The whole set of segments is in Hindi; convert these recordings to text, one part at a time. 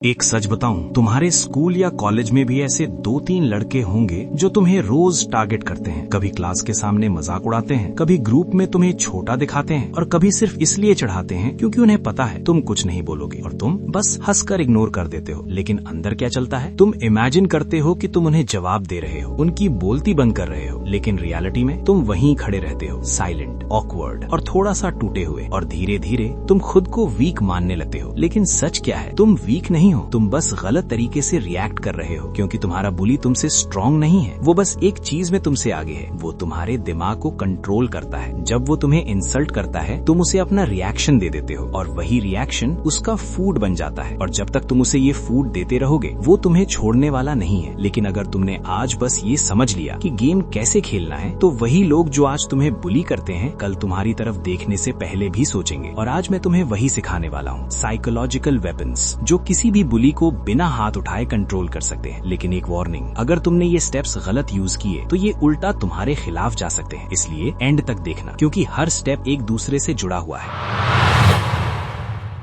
एक सच बताऊं, तुम्हारे स्कूल या कॉलेज में भी ऐसे 2-3 लड़के होंगे जो तुम्हें रोज टारगेट करते हैं। कभी क्लास के सामने मजाक उड़ाते हैं, कभी ग्रुप में तुम्हें छोटा दिखाते हैं और कभी सिर्फ इसलिए चढ़ाते हैं क्योंकि उन्हें पता है तुम कुछ नहीं बोलोगे और तुम बस हंसकर इग्नोर कर देते हो। लेकिन अंदर क्या चलता है? तुम इमेजिन करते हो कि तुम उन्हें जवाब दे रहे हो, उनकी बोलती बंद कर रहे हो, लेकिन रियलिटी में तुम वहीं खड़े रहते हो, साइलेंट, ऑकवर्ड और थोड़ा सा टूटे हुए। और धीरे धीरे तुम खुद को वीक मानने लगते हो। लेकिन सच क्या है? तुम वीक नहीं हो, तुम बस गलत तरीके से रिएक्ट कर रहे हो, क्योंकि तुम्हारा बुली तुमसे स्ट्रांग नहीं है। वो बस एक चीज में तुमसे आगे है, वो तुम्हारे दिमाग को कंट्रोल करता है। जब वो तुम्हें इंसल्ट करता है तुम उसे अपना रिएक्शन दे देते हो और वही रिएक्शन उसका फूड बन जाता है। और जब तक तुम उसे ये फूड देते रहोगे वो तुम्हें छोड़ने वाला नहीं है। लेकिन अगर तुमने आज बस ये समझ लिया कि गेम कैसे खेलना है, तो वही लोग जो आज तुम्हें बुली करते हैं कल तुम्हारी तरफ देखने से पहले भी सोचेंगे। और आज मैं तुम्हें वही सिखाने वाला हूँ, साइकोलॉजिकल वेपन्स, जो किसी भी बुली को बिना हाथ उठाए कंट्रोल कर सकते हैं। लेकिन एक वार्निंग, अगर तुमने ये स्टेप्स गलत यूज किए तो ये उल्टा तुम्हारे खिलाफ जा सकते हैं। इसलिए एंड तक देखना, क्योंकि हर स्टेप एक दूसरे से जुड़ा हुआ है।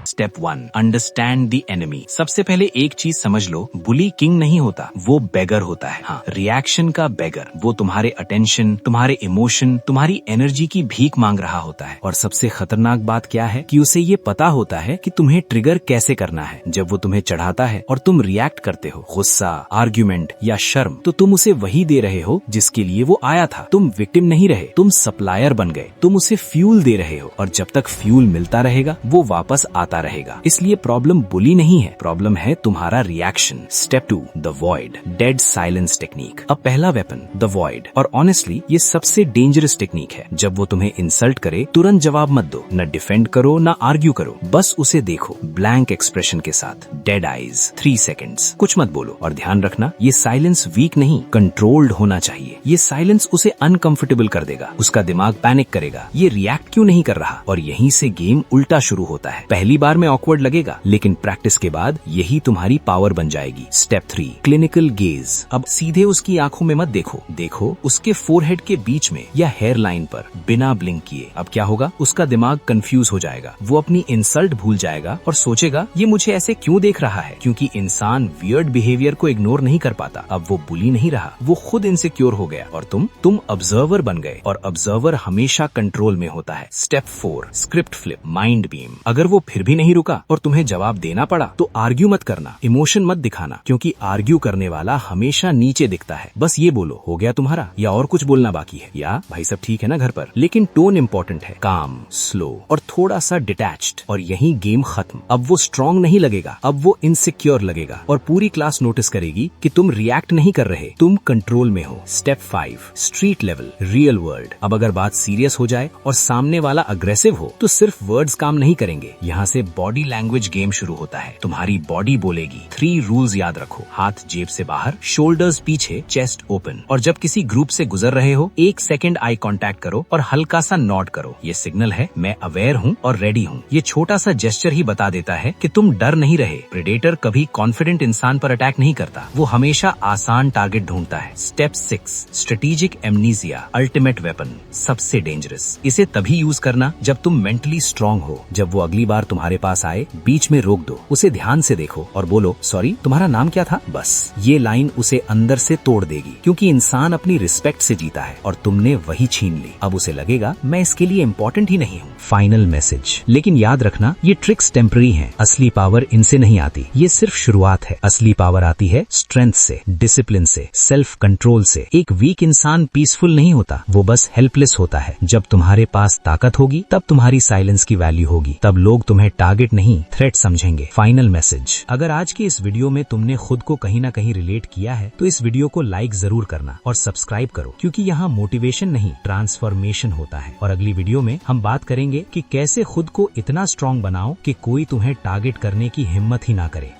Step 1, understand the enemy. सबसे पहले एक चीज समझ लो, बुली किंग नहीं होता, वो बेगर होता है। हाँ, रिएक्शन का बेगर। वो तुम्हारे अटेंशन, तुम्हारे इमोशन, तुम्हारी एनर्जी की भीख मांग रहा होता है। और सबसे खतरनाक बात क्या है कि उसे ये पता होता है कि तुम्हें ट्रिगर कैसे करना है। जब वो तुम्हें चढ़ाता है और तुम रिएक्ट करते हो, गुस्सा, आर्ग्यूमेंट या शर्म, तो तुम उसे वही दे रहे हो जिसके लिए वो आया था। तुम विक्टिम नहीं रहे, तुम सप्लायर बन गए। तुम उसे फ्यूल दे रहे हो और जब तक फ्यूल मिलता रहेगा वो वापस आता रहेगा। इसलिए प्रॉब्लम बुली नहीं है, प्रॉब्लम है तुम्हारा reaction. Step 2, the void, dead silence technique. अब पहला वेपन, द वॉइड। और ऑनेस्टली ये सबसे डेंजरस टेक्निक है। जब वो तुम्हें इंसल्ट करे तुरंत जवाब मत दो, न डिफेंड करो न आर्ग्यू करो, बस उसे देखो ब्लैंक एक्सप्रेशन के साथ, डेड आईज, 3 सेकेंड्स, कुछ मत बोलो। और ध्यान रखना, ये साइलेंस वीक नहीं, कंट्रोल्ड होना चाहिए। ये साइलेंस उसे अनकंफर्टेबल कर देगा, उसका दिमाग पैनिक करेगा, ये रिएक्ट क्यों नहीं कर रहा। और यहीं से गेम उल्टा शुरू होता है। पहली बार में ऑकवर्ड लगेगा, लेकिन प्रैक्टिस के बाद यही तुम्हारी पावर बन जाएगी। Step 3, clinical gauge. अब सीधे उसकी आंखों में मत देखो, देखो उसके फोरहेड के बीच में या हेयर लाइन पर, बिना ब्लिंक किए। अब क्या होगा? उसका दिमाग कंफ्यूज हो जाएगा, वो अपनी इंसल्ट भूल जाएगा और सोचेगा ये मुझे ऐसे क्यों देख रहा है। क्योंकि इंसान वियर्ड बिहेवियर को इग्नोर नहीं कर पाता। अब वो बुली नहीं रहा, वो खुद इनसिक्योर हो गया और तुम ऑब्जर्वर बन गए। और ऑब्जर्वर हमेशा कंट्रोल में होता है। Step 4, script flip, mind beam. अगर वो फिर भी नहीं रुका और तुम्हें जवाब देना पड़ा तो आर्ग्यू मत करना, इमोशन मत दिखाना, क्योंकि आर्ग्यू करने वाला हमेशा नीचे दिखता है। बस ये बोलो, हो गया तुम्हारा, या और कुछ बोलना बाकी है, या भाई सब ठीक है ना घर पर। लेकिन टोन इंपॉर्टेंट है, काम, स्लो और थोड़ा सा डिटैच्ड। और यही गेम खत्म। अब वो स्ट्रांग नहीं लगेगा, अब वो इनसिक्योर लगेगा। और पूरी क्लास नोटिस करेगी कि तुम रिएक्ट नहीं कर रहे, तुम कंट्रोल में हो। Step 5, street level, real world. अब अगर बात सीरियस हो जाए और सामने वाला अग्रेसिव हो तो सिर्फ वर्ड्स काम नहीं करेंगे, यहाँ से बॉडी लैंग्वेज गेम शुरू होता है। तुम्हारी बॉडी बोलेगी। 3 रूल्स याद रखो, हाथ जेब से बाहर, शोल्डर्स पीछे, चेस्ट ओपन। और जब किसी ग्रुप से गुजर रहे हो 1 सेकेंड आई कांटेक्ट करो और हल्का सा नॉड करो। ये सिग्नल है मैं अवेयर हूँ और रेडी हूँ। ये छोटा सा जेस्चर ही बता देता है कि तुम डर नहीं रहे। प्रेडेटर कभी कॉन्फिडेंट इंसान पर अटैक नहीं करता, वो हमेशा आसान टारगेट ढूंढता है। Step 6, strategic amnesia, ultimate weapon, सबसे डेंजरस। इसे तभी यूज करना जब तुम मेंटली स्ट्रांग हो। जब वो अगली बार तुम्हारे पास आए, बीच में रोक दो, उसे ध्यान से देखो और बोलो, सॉरी तुम्हारा नाम क्या था। बस ये लाइन उसे अंदर से तोड़ देगी, क्योंकि इंसान अपनी रिस्पेक्ट से जीता है और तुमने वही छीन ली। अब उसे लगेगा मैं इसके लिए इम्पोर्टेंट ही नहीं हूँ। फाइनल मैसेज, लेकिन याद रखना ये ट्रिक्स टेम्पररी हैं, असली पावर इनसे नहीं आती। ये सिर्फ शुरुआत है, असली पावर आती है स्ट्रेंथ से, डिसिप्लिन से, सेल्फ कंट्रोल से। एक वीक इंसान पीसफुल नहीं होता, वो बस हेल्पलेस होता है। जब तुम्हारे पास ताकत होगी तब तुम्हारी साइलेंस की वैल्यू होगी, तब लोग तुम्हें टारगेट नहीं थ्रेट समझेंगे। फाइनल मैसेज, अगर आज के इस वीडियो में तुमने खुद को कहीं ना कहीं रिलेट किया है तो इस वीडियो को लाइक जरूर करना और सब्सक्राइब करो, क्योंकि यहाँ मोटिवेशन नहीं ट्रांसफॉर्मेशन होता है। और अगली वीडियो में हम बात करेंगे कि कैसे खुद को इतना स्ट्रांग बनाओ कि कोई तुम्हें टारगेट करने की हिम्मत ही ना करे।